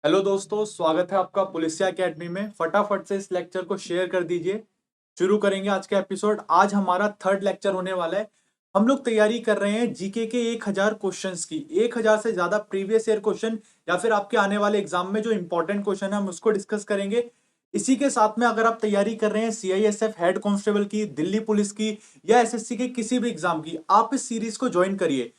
Hello दोस्तों, स्वागत है आपका पुलिसिया एकेडमी में। फटाफट से इस लेक्चर को शेयर कर दीजिए। शुरू करेंगे आज का एपिसोड। आज हमारा थर्ड लेक्चर होने वाला है। हम लोग तैयारी कर रहे हैं जीके के 1000 क्वेश्चंस की। 1000 से ज्यादा प्रीवियस ईयर क्वेश्चन या फिर आपके आने वाले एग्जाम में जो इंपॉर्टेंट क्वेश्चन है हम उसको डिस्कस करेंगे। इसी के साथ में अगर आप तैयारी कर रहे हैं सीआईएसएफ हेड कांस्टेबल की, दिल्ली पुलिस की या एसएससी के किसी भी एग्जाम की, आप इस सीरीज को ज्वाइन करिए।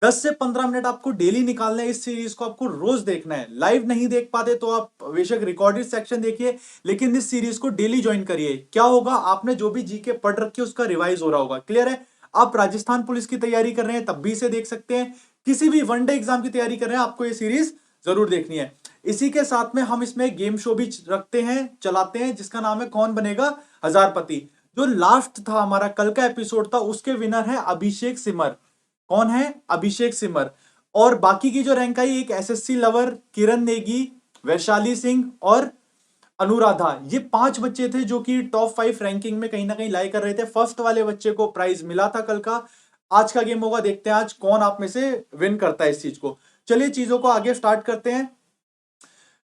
10 से 15 मिनट आपको डेली निकालना है। इस सीरीज को आपको रोज देखना है। लाइव नहीं देख पाते तो आप बेशक रिकॉर्डेड सेक्शन देखिए, लेकिन इस सीरीज को डेली ज्वाइन करिए। क्या होगा, आपने जो भी जीके पढ़ रखी है उसका रिवाइज हो रहा होगा। क्लियर है? आप राजस्थान पुलिस की तैयारी कर रहे हैं तब भी इसे देख सकते हैं। किसी भी वनडे एग्जाम की तैयारी कर रहे हैं, आपको ये सीरीज जरूर देखनी है। इसी के साथ में हम इसमें गेम शो भी रखते हैं, चलाते हैं, जिसका नाम है कौन बनेगा हजारपति। जो लास्ट था हमारा कल का एपिसोड था, उसके विनर है अभिषेक सिमर। कौन है? अभिषेक सिमर। और बाकी की जो रैंक आई, एक एसएससी लवर किरण नेगी, वैशाली सिंह और अनुराधा, ये 5 बच्चे थे जो कि टॉप 5 रैंकिंग में कहीं ना कहीं लाई कर रहे थे। फर्स्ट वाले बच्चे को प्राइज मिला था कल का। आज का गेम होगा, देखते हैं आज कौन आप में से विन करता है इस चीज को। चलिए चीजों को आगे स्टार्ट करते हैं।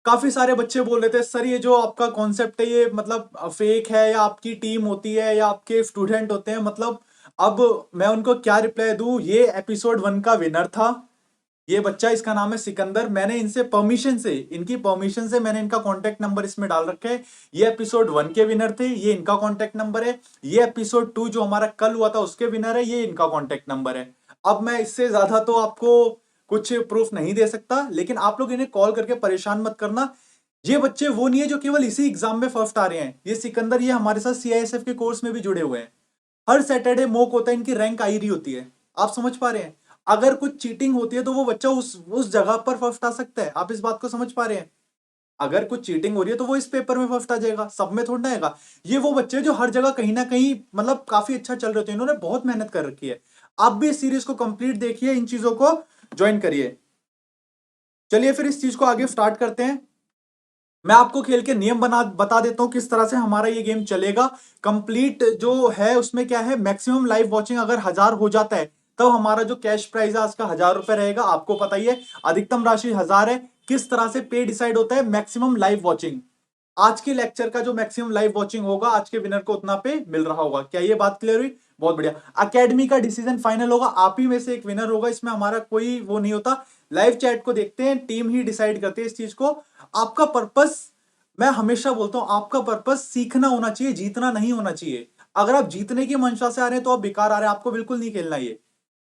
काफी सारे बच्चे बोल रहे थे सर ये जो आपका कॉन्सेप्ट है ये मतलब फेक है, या आपकी टीम होती है या आपके स्टूडेंट होते हैं, मतलब अब मैं उनको क्या रिप्लाई दूं। ये एपिसोड 1 का विनर था। ये बच्चा, इसका नाम है सिकंदर। मैंने इनसे परमिशन से, इनकी परमिशन से मैंने इनका कांटेक्ट नंबर इसमें डाल रखा है। ये एपिसोड 1 के विनर थे, ये इनका कांटेक्ट नंबर है। ये एपिसोड 2 जो हमारा कल हुआ था उसके विनर है, ये इनका कांटेक्ट नंबर है। अब मैं इससे ज्यादा तो आपको कुछ प्रूफ नहीं दे सकता, लेकिन आप लोग इन्हें कॉल करके परेशान मत करना। ये बच्चे वो नहीं है जो केवल इसी एग्जाम में फर्स्ट आ रहे हैं। ये सिकंदर, ये हमारे साथ सीआईएसएफ के कोर्स में भी जुड़े हुए हैं। हर सैटरडे मॉक होता है, इनकी रैंक आई रही होती है। आप समझ पा रहे हैं? अगर कुछ चीटिंग होती है तो वो बच्चा उस जगह पर फर्स्ट आ सकता है। आप इस बात को समझ पा रहे हैं? अगर कुछ चीटिंग हो रही है तो वो इस पेपर में फर्स्ट आ जाएगा, सब में थोड़ा ना आएगा। ये वो बच्चे जो हर जगह कहीं ना कहीं मतलब काफी अच्छा चल रहे होते हैं, इन्होंने बहुत मेहनत कर रखी है। आप भी इस सीरीज को कंप्लीट देखिए, इन चीजों को ज्वाइन करिए। चलिए फिर इस चीज को आगे स्टार्ट करते हैं। मैं आपको खेल के नियम बता देता हूं किस तरह से हमारा ये गेम चलेगा। कंप्लीट जो है उसमें क्या है, मैक्सिमम लाइव वॉचिंग अगर 1000 हो जाता है तो हमारा जो कैश प्राइज है आज का 1000 रुपए रहेगा। आपको पता ही है अधिकतम राशि 1000 है। किस तरह से पे डिसाइड होता है? Maximum live watching. आज के लेक्चर का जो मैक्सिमम लाइव वॉचिंग होगा, आज के विनर को उतना पे मिल रहा होगा। क्या ये बात क्लियर हुई? बहुत बढ़िया। अकेडमी का डिसीजन फाइनल होगा, आप ही में से एक विनर होगा। इसमें हमारा कोई वो नहीं होता। लाइव चैट को देखते हैं, टीम ही डिसाइड करती है इस चीज को। आपका पर्पस, मैं हमेशा बोलता हूं, आपका पर्पस सीखना होना चाहिए, जीतना नहीं होना चाहिए। अगर आप जीतने की मंशा से आ रहे हैं तो आप बेकार आ रहे हैं, आपको बिल्कुल नहीं खेलना ये।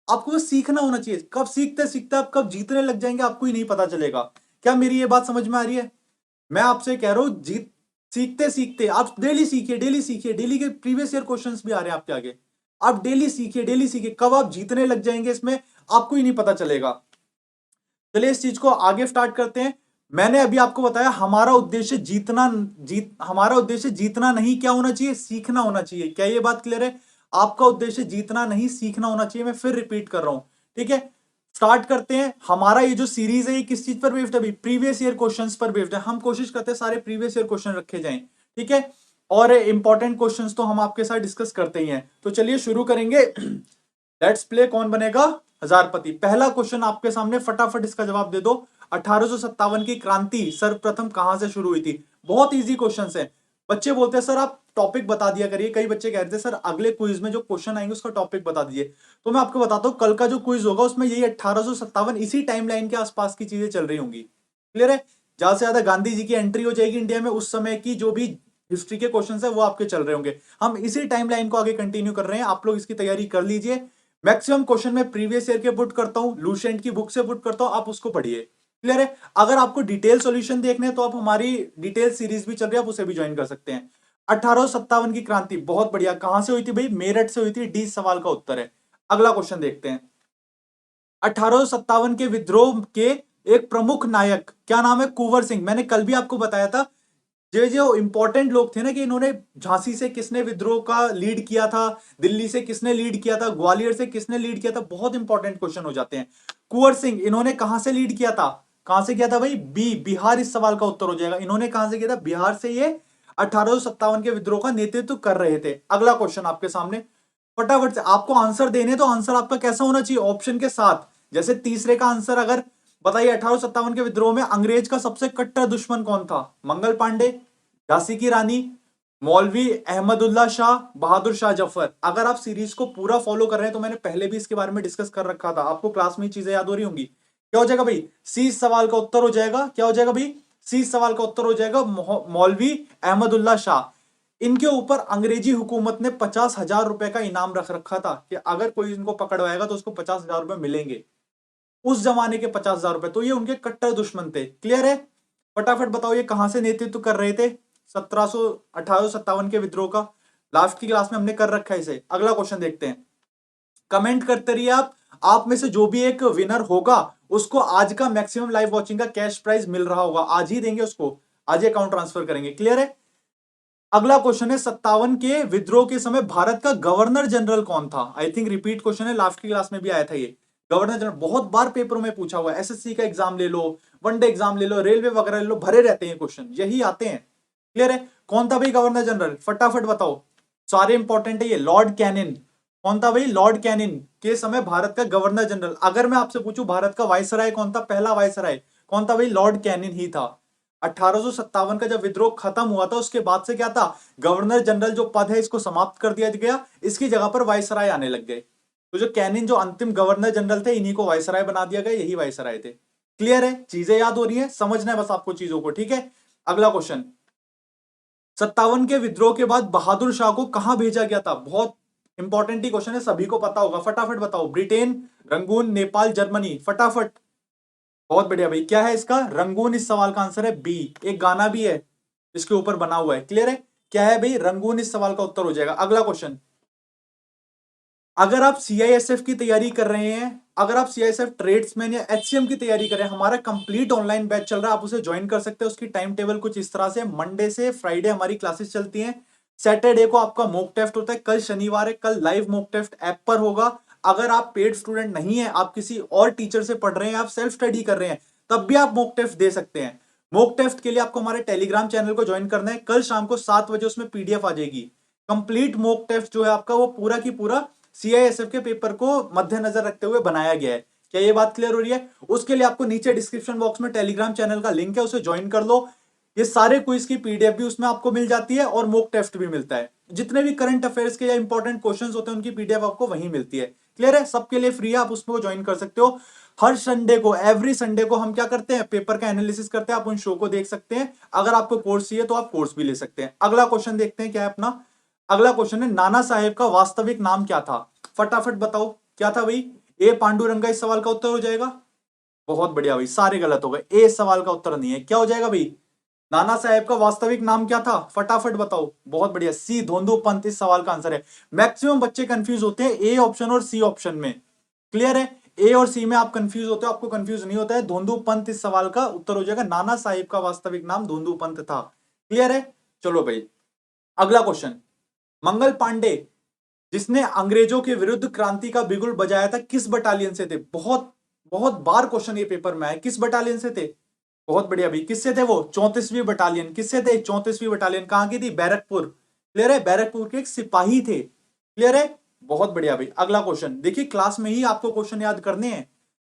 आपको बस सीखना होना चाहिए। कब सीखते सीखते आप कब जीतने लग जाएंगे आपको ही नहीं पता चलेगा। क्या मेरी ये बात समझ में आ रही है? मैं आपसे कह रहा हूं, जीत सीखते सीखते आप डेली सीखिए, डेली सीखिए। डेली के प्रीवियस ईयर क्वेश्चंस भी आ रहे हैं आपके आगे। आप डेली सीखिए, डेली सीखिए। कब आप जीतने लग जाएंगे इसमें आपको ही नहीं पता चलेगा। चलिए इस चीज को आगे स्टार्ट करते हैं। मैंने अभी आपको बताया हमारा उद्देश्य हमारा उद्देश्य जीतना नहीं, क्या होना चाहिए? सीखना होना चाहिए। क्या ये बात क्लियर है? आपका उद्देश्य जीतना नहीं, सीखना होना चाहिए। मैं फिर रिपीट कर रहा हूं, ठीक है? स्टार्ट करते हैं। हमारा ये जो सीरीज है ये किस चीज पर बेस्ड है? अभी प्रीवियस ईयर क्वेश्चंस पर बेस्ड है। हम कोशिश करते हैं सारे प्रीवियस ईयर क्वेश्चन रखे जाएं, ठीक है? और इंपॉर्टेंट क्वेश्चंस तो हम आपके साथ डिस्कस करते ही हैं। तो चलिए शुरू करेंगे। लेट्स प्ले कौन बनेगा हजारपति। पहला क्वेश्चन आपके सामने, फटाफट इसका जवाब दे दो। 1857 की क्रांति सर्वप्रथम कहां से शुरू हुई थी? बहुत इजी क्वेश्चन है। बच्चे बोलते हैं सर आप टॉपिक बता दिया करिए। कई बच्चे कह रहे थे सर अगले क्विज में जो क्वेश्चन आएंगे उसका टॉपिक बता दीजिए। तो मैं आपको बताता हूं, कल का जो क्विज होगा उसमें यही 1857 इसी टाइमलाइन के आसपास की चीजें चल रही होंगी। क्लियर है? ज्यादा से ज्यादा गांधी जी की एंट्री हो जाएगी इंडिया में, उस समय की जो भी हिस्ट्री के क्वेश्चन है वो आपके चल रहे होंगे। हम इसी टाइमलाइन को आगे कंटिन्यू कर रहे हैं। आप लोग इसकी तैयारी कर लीजिए। मैक्सिमम क्वेश्चन मैं प्रीवियस ईयर के पुट करता हूं, लूसेंट की बुक से पुट करता हूं, आप उसको पढ़िए। क्लियर है? अगर आपको डिटेल सॉल्यूशन देखने हैं तो आप हमारी डिटेल सीरीज भी चल रही है, आप उसे भी ज्वाइन कर सकते हैं। 1857 की क्रांति, बहुत बढ़िया। कहां से हुई थी भाई? मेरठ से हुई थी। डी सवाल का उत्तर है। अगला क्वेश्चन देखते हैं। 1857 के विद्रोह के एक प्रमुख नायक, क्या नाम है? कुंवर सिंह। मैंने कल भी आपको बताया था जो जो इंपॉर्टेंट लोग थे ना, कि इन्होंने झांसी से किसने विद्रोह का लीड किया था, दिल्ली से किसने लीड किया था, ग्वालियर से किसने लीड किया था, बहुत इंपॉर्टेंट क्वेश्चन हो जाते हैं। कुंवर सिंह, इन्होंने कहां से लीड किया था? कहां से किया था भाई? बिहार इस सवाल का उत्तर हो जाएगा। इन्होंने कहां से किया था? बिहार से ये 1857 के विद्रोह का नेतृत्व कर रहे थे। अगला क्वेश्चन आपके सामने, फटाफट से आपको आंसर देने तो आंसर आपका कैसा होना चाहिए? ऑप्शन के साथ। जैसे तीसरे का आंसर अगर बताइए 1857 के विद्रोह में अंग्रेज का सबसे कट्टर दुश्मन कौन था? मंगल पांडे, झांसी की रानी, मौलवी अहमदुल्ला शाह, बहादुर शाह जफर। अगर आप सीरीज को पूरा फॉलो कर रहे हैं तो मैंने पहले भी इसके बारे में डिस्कस कर रखा था, आपको क्लास में चीजें याद हो रही होंगी। क्या हो जाएगा भाई? सी इस सवाल का उत्तर हो जाएगा। क्या हो जाएगा भाई? सी इस सवाल का उत्तर हो जाएगा मौलवी अहमदुल्ला शाह। इनके ऊपर अंग्रेजी हुकूमत ने 50,000 रुपए का इनाम रख रखा था कि अगर कोई इनको पकड़वाएगा तो उसको 50,000 रुपए मिलेंगे। उस जमाने के 50,000 रुपए, तो ये उनके कट्टर दुश्मन थे। क्लियर है? फटाफट बताओ ये कहां से नेतृत्व कर रहे थे 1857 के विद्रोह का? लास्ट की क्लास में हमने कर रखा है इसे। अगला क्वेश्चन देखते हैं, कमेंट करते रहिए आप में से जो भी एक विनर होगा उसको आज का मैक्सिमम लाइव वॉचिंग का कैश प्राइज मिल रहा होगा, आज ही देंगे उसको, आज ही अकाउंट ट्रांसफर करेंगे। क्लियर है? अगला क्वेश्चन है 57 के विद्रोह के समय भारत का गवर्नर जनरल कौन था? आई थिंक रिपीट क्वेश्चन है, लास्ट की क्लास में भी आया था ये। गवर्नर जनरल बहुत बार पेपरों में पूछा हुआ है, एसएससी का एग्जाम ले लो, वनडे एग्जाम ले लो, रेलवे वगैरह ले लो, भरे रहते हैं क्वेश्चन, यही आते हैं। क्लियर है? कौन था भाई गवर्नर जनरल? फटाफट बताओ, सारे इंपॉर्टेंट है ये। Lord Canning. कौन था भाई? लॉर्ड कैनिन के समय भारत का गवर्नर जनरल। अगर मैं आपसे पूछूं भारत का वायसराय कौन था, पहला वायसराय कौन था भाई? लॉर्ड कैनिन ही था। 1857 का जब विद्रोह खत्म हुआ था उसके बाद से क्या था, गवर्नर जनरल जो पद है इसको समाप्त कर दिया गया, इसकी जगह पर वायसराय आने लग गए। तो जो कैनिन जो अंतिम गवर्नर जनरल थे इन्हीं को वायसराय बना दिया गया, यही वायसराय थे। क्लियर है? चीजें याद हो रही है, समझना है बस आपको चीजों को। ठीक है, अगला क्वेश्चन, 57 के विद्रोह के बाद बहादुर शाह को कहां भेजा गया था? बहुत इंपॉर्टेंट ही क्वेश्चन है, सभी को पता होगा, फटाफट बताओ। ब्रिटेन, रंगून, नेपाल, जर्मनी, फटाफट। बहुत बढ़िया भाई, क्या है इसका? रंगून इस सवाल का आंसर है बी। एक गाना भी है इसके ऊपर बना हुआ है। क्लियर है? क्या है भाई? रंगून इस सवाल का उत्तर हो जाएगा। अगला क्वेश्चन, अगर आप सीआईएसएफ की तैयारी कर रहे हैं, अगर आप सीआईएसएफ ट्रेड्समैन या एचसीएम की तैयारी कर रहे हैं, हमारा कंप्लीट ऑनलाइन बैच चल रहा है, आप उसे ज्वाइन कर सकते हैं। उसकी टाइम टेबल कुछ इस तरह से, मंडे से फ्राइडे हमारी क्लासेस चलती हैं, सैटरडे को आपका मॉक टेस्ट होता है, कल शनिवार है, कल लाइव मॉक टेस्ट ऐप पर होगा। अगर आप पेड स्टूडेंट नहीं है, आप किसी और टीचर से पढ़ रहे हैं, आप सेल्फ स्टडी कर रहे हैं, तब भी आप मॉक टेस्ट दे सकते हैं। मॉक टेस्ट के लिए आपको हमारे टेलीग्राम चैनल को ज्वाइन करना है, कल शाम को 7 बजे उसमें पीडीएफ आ जाएगी। कंप्लीट मॉक टेस्ट जो है आपका वो पूरा की पूरा सीआईएसएफ के पेपर को मद्देनजर रखते हुए बनाया गया है। क्या ये बात क्लियर हो रही है? उसके लिए आपको नीचे डिस्क्रिप्शन बॉक्स में टेलीग्राम चैनल का लिंक है, उसे ज्वाइन कर लो। ये सारे क्विज की पीडीएफ भी उसमें आपको मिल जाती है और मॉक टेस्ट भी मिलता है। जितने भी करंट अफेयर्स के या इंपॉर्टेंट क्वेश्चंस होते हैं उनकी पीडीएफ आपको वहीं मिलती है। क्लियर है? सबके लिए फ्री है, आप उसको ज्वाइन कर सकते हो। हर संडे को, एवरी संडे को हम क्या करते हैं, पेपर का एनालिसिस करते हैं, आप उन शो को देख सकते हैं। अगर आपको कोर्स चाहिए तो आप कोर्स भी ले सकते हैं। अगला क्वेश्चन देखते हैं क्या है अपना। अगला क्वेश्चन है, नाना साहेब का वास्तविक नाम क्या था? फटाफट बताओ क्या था भाई? ए पांडुरंगा इस सवाल का उत्तर हो जाएगा। बहुत बढ़िया भाई, सारे गलत हो गए, ए सवाल का उत्तर नहीं है। क्या हो जाएगा भाई? नाना साहेब का वास्तविक नाम क्या था? फटाफट बताओ। बहुत बढ़िया, सी धोंदू पंत इस सवाल का आंसर है। मैक्सिमम बच्चे कंफ्यूज होते हैं ए ऑप्शन और सी ऑप्शन में। क्लियर है? ए और सी में आप कंफ्यूज होते हो, आपको कंफ्यूज नहीं होता है। धोंदू पंत इस सवाल का उत्तर हो जाएगा। नाना साहेब का वास्तविक नाम धोंदू पंत था। क्लियर है? चलो भाई, अगला क्वेश्चन, मंगल पांडे जिसने अंग्रेजों के विरुद्ध क्रांति का बिगुल बजाया था किस बटालियन से थे? बहुत बहुत बार क्वेश्चन ये पेपर में आया, किस बटालियन से थे? बहुत बढ़िया भाई, किससे थे वो? 34वीं बटालियन। किससे थे? 34वीं बटालियन कहां की थी? बैरकपुर। क्लियर है? बैरकपुर के एक सिपाही थे। क्लियर है? बहुत बढ़िया भाई, अगला क्वेश्चन देखिए, क्लास में ही आपको क्वेश्चन याद करने हैं,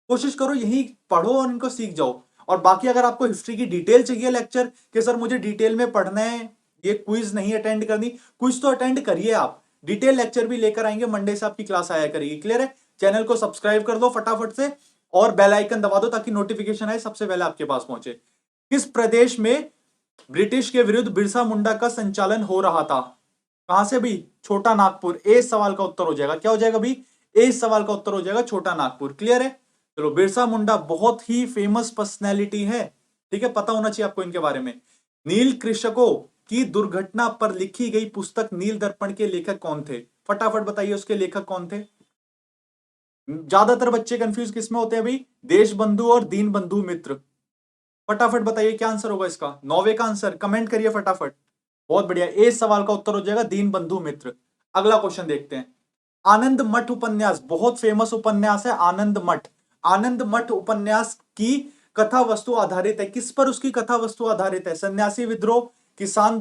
कोशिश करो यही पढ़ो और इनको सीख जाओ। और बाकी अगर आपको हिस्ट्री की डिटेल चाहिए लेक्चर कि सर मुझे डिटेल में पढ़ना है, ये क्विज नहीं अटेंड करनी, क्विज तो अटेंड करिए आप, डिटेल लेक्चर भी लेकर आएंगे, मंडे से आपकी क्लास आया करेगी। क्लियर है? चैनल को सब्सक्राइब कर दो फटाफट से और बेल आइकन दबा दो ताकि नोटिफिकेशन आए सबसे पहले आपके पास पहुंचे। किस प्रदेश में ब्रिटिश के विरुद्ध बिरसा मुंडा का संचालन हो रहा था? कहां से भी? छोटा नागपुर। ए सवाल का उत्तर हो जाएगा। क्या हो जाएगा भी? ए सवाल का उत्तर हो जाएगा छोटा नागपुर। क्लियर है? चलो, बिरसा मुंडा बहुत ही फेमस पर्सनैलिटी है, ठीक है, पता होना चाहिए आपको इनके बारे में। नील कृषकों की दुर्घटना पर लिखी गई पुस्तक नील दर्पण के लेखक कौन थे? फटाफट बताइए उसके लेखक कौन थे। ज्यादातर बच्चे कंफ्यूज किसमें होते हैं भाई? देशबंधु और दीन बंधु मित्र। फटाफट बताइए क्या आंसर होगा इसका? 9वें का आंसर कमेंट करिए फटाफट। बहुत बढ़िया, ए सवाल का उत्तर हो जाएगा दीन बंधु मित्र। अगला क्वेश्चन देखते हैं, आनंद मठ उपन्यास बहुत फेमस उपन्यास है, आनंद मठ। आनंद मठ उपन्यास की कथा वस्तु आधारित है, किस पर उसकी कथा वस्तु आधारित है? सन्यासी विद्रोह, किसान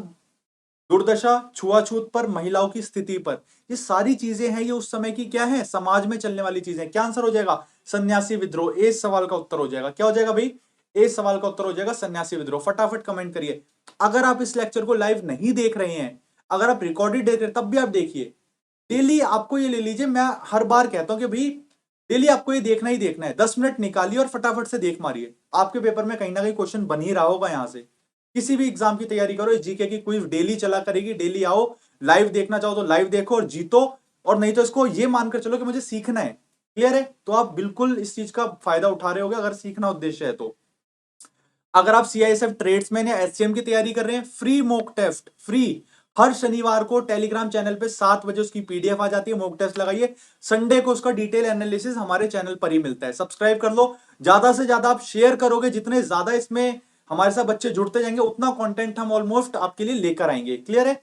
दुर्दशा, छुआछूत पर, महिलाओं की स्थिति पर। ये सारी चीजें हैं, ये उस समय की क्या है, समाज में चलने वाली चीजें। क्या आंसर हो जाएगा, सन्यासी विद्रोह। ए सवाल का उत्तर हो जाएगा। क्या हो जाएगा भाई, ए सवाल का उत्तर हो जाएगा सन्यासी विद्रोह। फटाफट कमेंट करिए। अगर आप इस लेक्चर को लाइव नहीं देख रहे हैं, अगर आप रिकॉर्डेड देख रहे हैं, तब भी आप देखिए। डेली आपको ये ले लीजिए, मैं हर बार कहता हूं कि भाई डेली आपको ये देखना ही देखना है। 10 मिनट निकालिए और फटाफट से देख मारिए। आपके पेपर में कहीं ना कहीं क्वेश्चन बन ही रहा होगा। यहां से किसी भी एग्जाम की तैयारी करो, जीके की क्विज डेली चला करेगी। डेली आओ, लाइव देखना चाहो तो लाइव देखो और जीतो, और नहीं तो इसको ये मानकर चलो कि मुझे सीखना है। क्लियर है, तो आप बिल्कुल इस चीज का फायदा उठा रहे होगे अगर सीखना उद्देश्य है तो। अगर आप सीआईएसएफ ट्रेड्समैन या एचसीएम की तैयारी कर रहे हैं, फ्री मॉक टेस्ट, फ्री। हर शनिवार को टेलीग्राम चैनल पे 7 बजे उसकी पीडीएफ आ जाती है। मॉक टेस्ट लगाइए। संडे को उसका डिटेल एनालिसिस हमारे चैनल पर ही मिलता है। सब्सक्राइब कर लो। ज्यादा से ज्यादा आप शेयर करोगे, जितने ज्यादा इसमें हमारे साथ बच्चे जुड़ते जाएंगे, उतना कंटेंट हम ऑलमोस्ट आपके लिए लेकर आएंगे। क्लियर है,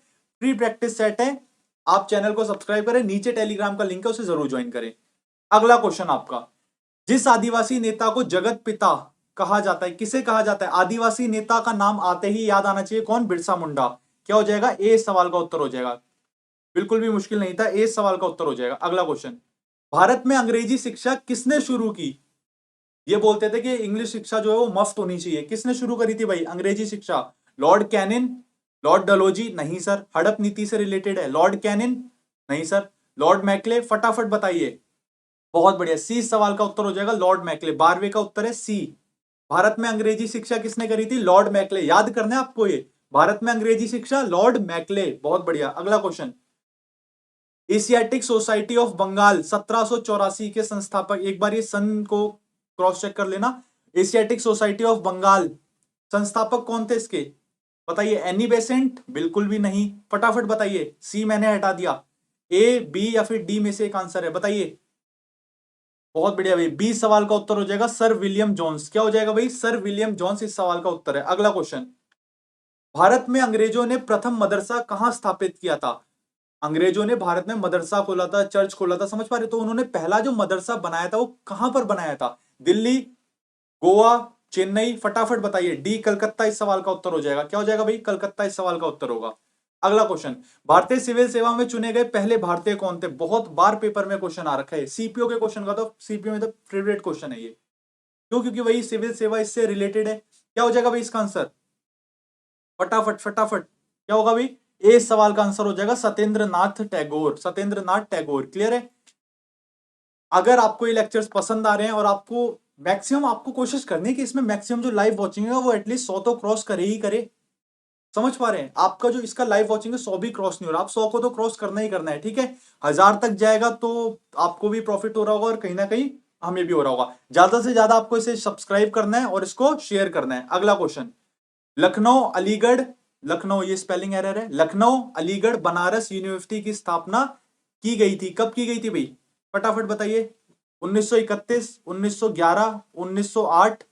फ्री प्रैक्टिस सेट है। आप चैनल को सब्सक्राइब करें, नीचे टेलीग्राम का लिंक है, उसे जरूर ज्वाइन करें। अगला क्वेश्चन आपका, जिस आदिवासी नेता को जगत पिता कहा जाता है, किसे कहा जाता है? आदिवासी नेता का नाम आते ही याद आना चाहिए, कौन? बिरसा मुंडा। क्या हो जाएगा, ए सवाल का उत्तर हो जाएगा। बिल्कुल भी मुश्किल नहीं था, ए सवाल का उत्तर हो जाएगा। अगला क्वेश्चन, भारत में अंग्रेजी शिक्षा किसने शुरू की? ये बोलते थे कि इंग्लिश शिक्षा जो है वो मफ्त होनी चाहिए। किसने शुरू करी थी भाई अंग्रेजी शिक्षा? Lord Canning, Lord Dalhousie? नहीं सर, हड़प नीति से रिलेटेड है। Lord Canning? नहीं सर। Lord Macaulay? फटाफट बताइए। बहुत बढ़िया, सी सवाल का उत्तर हो जाएगा, लॉर्ड मैकले। 12वें का उत्तर है सी। भारत में अंग्रेजी शिक्षा किसने करी थी? Lord McClay. याद करना है आपको ये, भारत में अंग्रेजी शिक्षा लॉर्ड मैकले। बहुत बढ़िया। अगला question, Asiatic Society of Bengal 1784 के संस्थापक, एक बार ये सन को क्रॉस चेक कर लेना। एशियाटिक सोसाइटी ऑफ बंगाल संस्थापक कौन थे इसके? बताइए। Annie Besant? बिल्कुल भी नहीं। फटाफट बताइए। सी मैंने हटा दिया। ए, बी या फिर डी में से एक आंसर है, बताइए। बहुत बढ़िया भाई, बी सवाल का उत्तर हो जाएगा सर विलियम जोन्स। क्या हो जाएगा भाई, सर विलियम जोन्स इस सवाल का उत्तर है। अगला क्वेश्चन, भारत में अंग्रेजों ने प्रथम मदरसा कहां स्थापित किया था? अंग्रेजों ने भारत में मदरसा खोला था, चर्च खोला था, समझ पा रहे? तो उन्होंने पहला जो मदरसा बनाया था वो कहां पर बनाया था? दिल्ली, गोवा, चेन्नई? फटाफट बताइए। डी कलकत्ता इस सवाल का उत्तर हो जाएगा। क्या हो जाएगा भाई, कलकत्ता इस सवाल का उत्तर होगा। अगला क्वेश्चन, भारतीय सिविल सेवा में चुने गए पहले भारतीय कौन थे? बहुत बार पेपर में क्वेश्चन आ रखा है सीपीओ के क्वेश्चन का, तो सीपीओ में तो फेवरेट क्वेश्चन है ये। क्यों? क्योंकि वही सिविल सेवा इससे रिलेटेड है। क्या हो जाएगा भाई इसका आंसर? फटाफट फटाफट, क्या होगा भाई? ए सवाल का आंसर हो जाएगा सत्येंद्र नाथ टैगोर। सत्येंद्र नाथ टैगोर। क्लियर है। अगर आपको ये लेक्चर्स पसंद आ रहे हैं और आपको मैक्सिमम, आपको कोशिश करनी है कि इसमें मैक्सिमम जो लाइव वॉचिंग है वो एटलीस्ट 100 तो क्रॉस करे ही करे। समझ पा रहे हैं? आपका जो इसका लाइव वॉचिंग है 100 भी क्रॉस नहीं हो रहा, आप 100 को तो क्रॉस करना ही करना है। ठीक है, 1000 तक जाएगा तो आपको भी प्रॉफिट हो रहा होगा और कहीं ना कहीं हमें भी हो रहा होगा। ज्यादा से ज्यादा आपको इसे सब्सक्राइब करना है और इसको शेयर करना है। अगला क्वेश्चन, लखनऊ अलीगढ़, लखनऊ ये स्पेलिंग एरर है, लखनऊ अलीगढ़ बनारस यूनिवर्सिटी की स्थापना की गई थी, कब की गई थी भाई? फटाफट बताइए। 1931, 1911, 1908,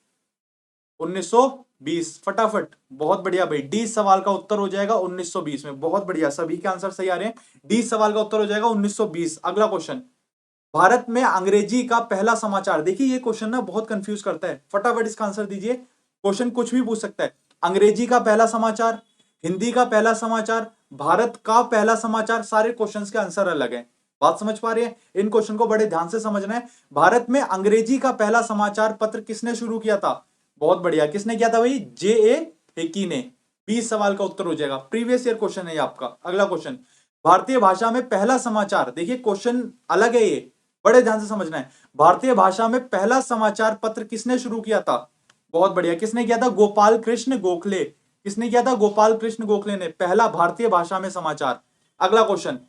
1920? फटाफट। बहुत बढ़िया भाई, डी सवाल का उत्तर हो जाएगा 1920 में। बहुत बढ़िया, सभी के आंसर सही आ रहे हैं। डी सवाल का उत्तर हो जाएगा 1920। अगला क्वेश्चन, भारत में अंग्रेजी का पहला समाचार, देखिए ये क्वेश्चन ना बहुत कंफ्यूज करता है, फटाफट इसका आंसर दीजिए। क्वेश्चन कुछ भी पूछ सकता है। अंग्रेजी का पहला समाचार, हिंदी का पहला समाचार, भारत का पहला समाचार, सारे क्वेश्चंस के आंसर अलग हैं। बात समझ पा रहे हैं? इन क्वेश्चन को बड़े ध्यान से समझना है। भारत में अंग्रेजी का पहला समाचार पत्र किसने शुरू किया था? बहुत बढ़िया, किसने किया था भाई? जे ए हिकी ने। 20 सवाल का उत्तर हो जाएगा, प्रीवियस ईयर क्वेश्चन है ये आपका। अगला क्वेश्चन, भारतीय भाषा में पहला समाचार, देखिए क्वेश्चन अलग है ये, बड़े ध्यान से समझना है। भारतीय भाषा में पहला समाचार पत्र किसने शुरू किया था? बहुत बढ़िया, किसने किया था? गोपाल कृष्ण गोखले। किसने किया था? गोपाल कृष्ण गोखले ने, पहला भारतीय भाषा में समाचार। अगला क्वेश्चन,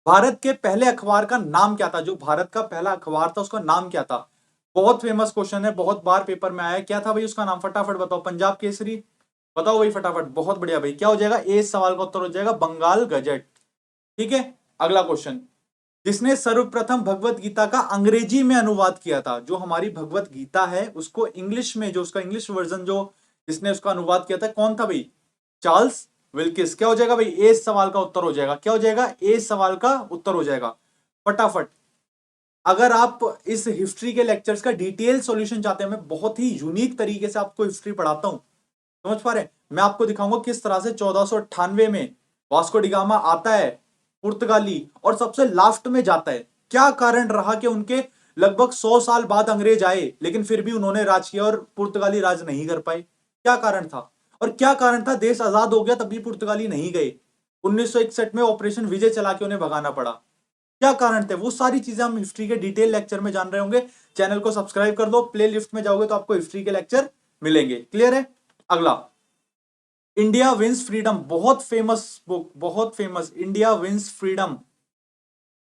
भारत के पहले अखबार का नाम क्या था? जो भारत का पहला अखबार था उसका नाम क्या था? बहुत फेमस क्वेश्चन है, बहुत बार पेपर में आया है। क्या था भाई उसका नाम? फटाफट बताओ। पंजाब केसरी? बताओ भाई फटाफट। बहुत बढ़िया भाई, क्या हो जाएगा? ए सवाल का उत्तर हो जाएगा बंगाल गजट। ठीक है। अगला क्वेश्चन, जिसने सर्वप्रथम भगवत गीता का अंग्रेजी में अनुवाद किया था? जो हमारी भगवत गीता है उसको इंग्लिश में, जो उसका इंग्लिश वर्जन जो जिसने उसका अनुवाद किया था, कौन था भाई? Charles Wilkes. क्या हो जाएगा भाई? ए सवाल का उत्तर हो जाएगा। क्या हो जाएगा? ए सवाल का उत्तर हो जाएगा। फटाफट। अगर आप इस हिस्ट्री के लेक्चर्स का डिटेल सॉल्यूशन चाहते हैं, मैं बहुत ही यूनिक तरीके से आपको हिस्ट्री पढ़ाता हूं, समझ पा रहे हैं? मैं आपको दिखाऊंगा किस तरह से 1498 में वास्को डी गामा आता है पुर्तगाली और सबसे लास्ट में जाता है। क्या कारण रहा कि उनके लगभग 100 साल बाद अंग्रेज आए लेकिन फिर भी उन्होंने राज किया और पुर्तगाली राज नहीं कर पाए? क्या कारण था? और क्या कारण था देश आजाद हो गया तब भी पुर्तगाली नहीं गए? 1961 में ऑपरेशन विजय चला के उन्हें भगाना पड़ा। क्या कारण थे? वो सारी चीजें हम हिस्ट्री के डिटेल लेक्चर में जान रहे होंगे। चैनल को सब्सक्राइब कर दो, प्ले लिस्ट में जाओगे तो आपको हिस्ट्री के लेक्चर मिलेंगे। क्लियर है? अगला, इंडिया विंस फ्रीडम, बहुत फेमस बुक, बहुत फेमस, इंडिया विंस फ्रीडम।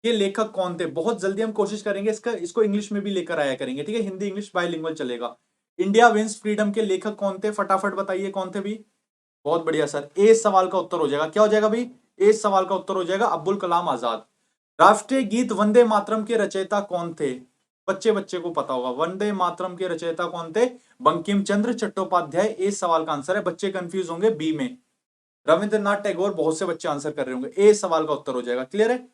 ये लेखक कौन थे? बहुत जल्दी हम कोशिश करेंगे इसको इंग्लिश में भी लेकर आया करेंगे, ठीक है? हिंदी इंग्लिश बाइलिंगुअल चलेगा। इंडिया विंस फ्रीडम के लेखक कौन थे? फटाफट बताइए कौन थे भी। बहुत बढ़िया सर, ए सवाल का उत्तर हो जाएगा। क्या हो जाएगा भाई? ए सवाल का उत्तर हो जाएगा अब्दुल कलाम आजाद। राष्ट्रीय गीत वंदे मातरम के रचयिता कौन थे? बच्चे बच्चे को पता होगा। वंदे मातरम के रचयिता कौन थे? बंकिम चंद्र चट्टोपाध्याय। इस सवाल का आंसर है। बच्चे कंफ्यूज होंगे बी में, रविंद्रनाथ टैगोर। बहुत से बच्चे आंसर कर रहे होंगे। ए सवाल का उत्तर हो जाएगा। क्लियर है?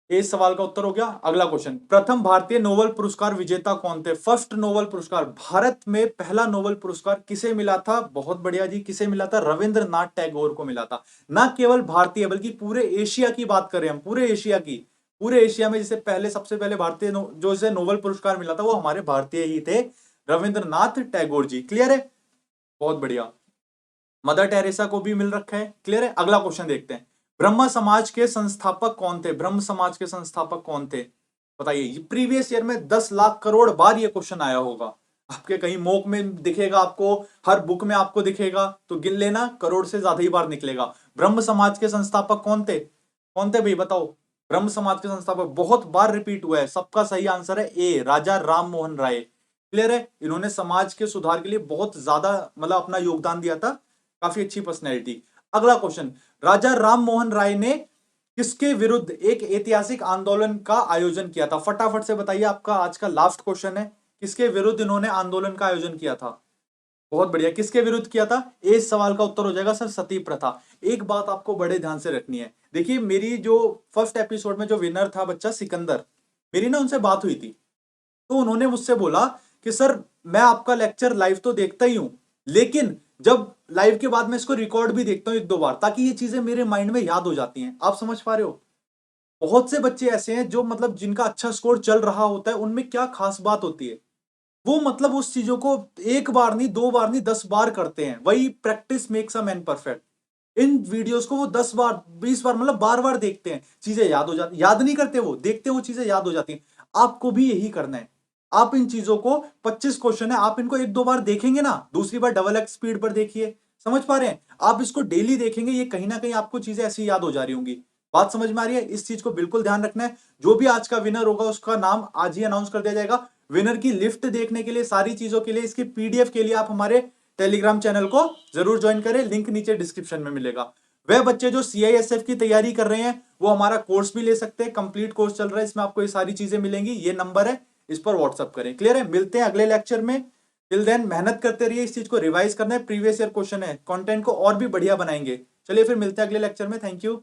इस सवाल का उत्तर हो गया। अगला क्वेश्चन, प्रथम भारतीय नोबेल पुरस्कार विजेता कौन थे? फर्स्ट नोबेल पुरस्कार, भारत में पहला नोबेल पुरस्कार किसे मिला था? बहुत बढ़िया जी, किसे मिला था? रविंद्रनाथ टैगोर को मिला था। ना केवल भारतीय बल्कि पूरे एशिया की बात करें हम, पूरे एशिया की, पूरे एशिया में जिसे पहले, सबसे पहले भारतीय जो इसे नोबेल पुरस्कार मिला था वो हमारे भारतीय ही थे, रविंद्रनाथ टैगोर जी। क्लियर है? बहुत बढ़िया। मदर टेरेसा को भी मिल रखा है। क्लियर है? अगला क्वेश्चन देखते हैं, ब्रह्म समाज के संस्थापक कौन थे? ब्रह्म समाज के संस्थापक कौन थे? बताइए। प्रीवियस ईयर में 10 लाख करोड़ बार ये क्वेश्चन आया होगा। आपके कहीं मॉक में दिखेगा आपको, हर बुक में आपको दिखेगा, तो गिन लेना, करोड़ से ज्यादा ही बार निकलेगा। ब्रह्म समाज के संस्थापक कौन थे? कौन थे भाई बताओ? ब्रह्म समाज के संस्थापक बहुत बार रिपीट हुआ है। सबका सही आंसर है ए, राजा राम मोहन राय। क्लियर है? इन्होंने समाज के सुधार के लिए बहुत ज्यादा मतलब अपना योगदान दिया था। काफी अच्छी पर्सनैलिटी। अगला क्वेश्चन, राजा राम मोहन राय ने किसके विरुद्ध एक ऐतिहासिक आंदोलन का आयोजन किया था? फटाफट से बताइए, आपका आज का लास्ट क्वेश्चन है। किसके विरुद्ध इन्होंने आंदोलन का आयोजन किया था? बहुत बढ़िया, किसके विरुद्ध किया था? इस सवाल का उत्तर हो जाएगा सर सती प्रथा। एक बात आपको बड़े ध्यान से रखनी है। देखिए, मेरी जो फर्स्ट एपिसोड में जो विनर था बच्चा सिकंदर, मेरी ना उनसे बात हुई थी, तो उन्होंने मुझसे बोला कि सर मैं आपका लेक्चर लाइव तो देखता ही हूं, लेकिन जब लाइव के बाद मैं इसको रिकॉर्ड भी देखता हूं एक दो बार, ताकि ये चीजें मेरे माइंड में याद हो जाती हैं। आप समझ पा रहे हो? बहुत से बच्चे ऐसे हैं जो मतलब जिनका अच्छा स्कोर चल रहा होता है, उनमें क्या खास बात होती है, वो मतलब उस चीजों को एक बार नहीं, दो बार नहीं, 10 बार करते हैं। वही practice makes a man perfect. In videos को वो 10 बार 20 बार मतलब बार बार देखते हैं, चीजें याद हो जाती, याद नहीं करते वो, देखते वो चीजें याद हो जाती हैं। आपको भी यही करना है। आप इन चीजों को, 25 क्वेश्चन है, आप इनको एक दो बार देखेंगे ना, दूसरी बार डबल एक्स स्पीड पर देखिए। समझ पा रहे हैं? आप इसको डेली देखेंगे, ये कहीं ना कहीं आपको चीजें ऐसी याद हो जा रही होंगी। बात समझ में आ रही है? इस चीज को बिल्कुल ध्यान रखना है। जो भी आज का विनर होगा उसका नाम आज ही अनाउंस कर दिया जाएगा। विनर की लिस्ट देखने के लिए, सारी चीजों के लिए, इसकी पीडीएफ के लिए आप हमारे टेलीग्राम चैनल को जरूर ज्वाइन करें। लिंक नीचे डिस्क्रिप्शन में मिलेगा। वह बच्चे जो सीआईएसएफ की तैयारी कर रहे हैं वो हमारा कोर्स भी ले सकते हैं। कंप्लीट कोर्स चल रहा है, इसमें आपको ये सारी चीजें मिलेंगी। ये नंबर है, इस पर व्हाट्सअप करें। क्लियर है? मिलते हैं अगले लेक्चर में। टिल देन मेहनत करते रहिए, इस चीज को रिवाइज करना है। प्रीवियस ईयर क्वेश्चन है, कंटेंट को और भी बढ़िया बनाएंगे। चलिए फिर मिलते हैं अगले लेक्चर में। Thank you.